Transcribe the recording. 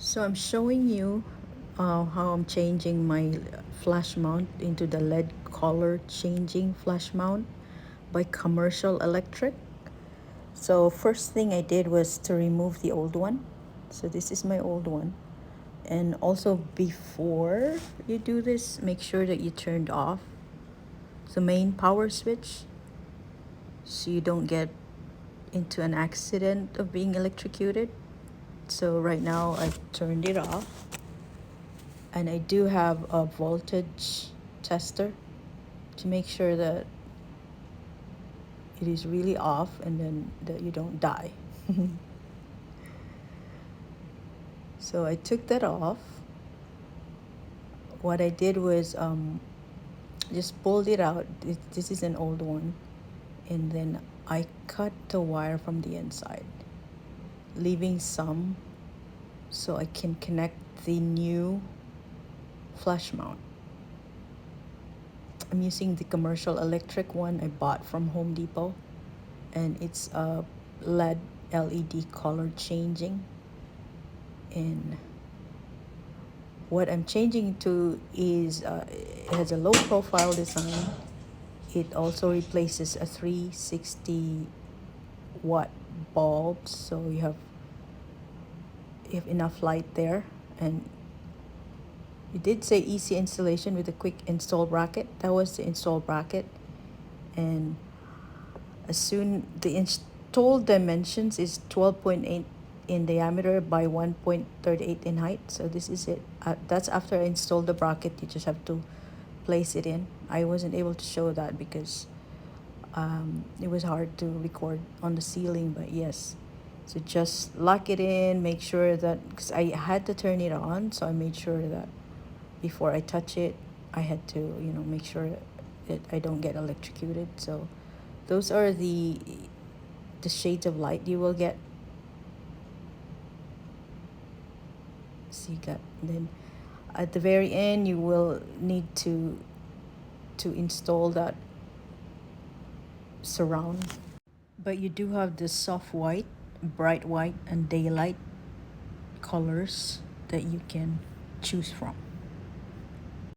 So I'm showing you how I'm changing my flash mount into the LED color changing flash mount by Commercial Electric. So first thing I did was to remove the old one. So this is my old one. And also before you do this, make sure that you turned off the main power switch so you don't get into an accident of being electrocuted. So right now I've turned it off, and I do have a voltage tester to make sure that it is really off and then that you don't die. So I took that off. What I did was just pulled it out. This is an old one, and then I cut the wire from the inside, leaving some so I can connect the new flash mount. I'm using the Commercial Electric one I bought from Home Depot, and it's a LED color changing. And what I'm changing to is it has a low profile design. It also replaces a 360 watt bulb, so you have enough light there. And it did say easy installation with a quick install bracket. That was the install bracket. And as soon the installed dimensions is 12.8 in diameter by 1.38 in height. So this is it. That's after I installed the bracket. You just have to place it in. I wasn't able to show that because it was hard to record on the ceiling, but yes. So just lock it in, make sure that, because I had to turn it on, so I made sure that before I touch it, I had to, make sure that I don't get electrocuted. So those are the shades of light you will get. So you got, then at the very end you will need to install that surround. But you do have the soft white, bright white, and daylight colors that you can choose from.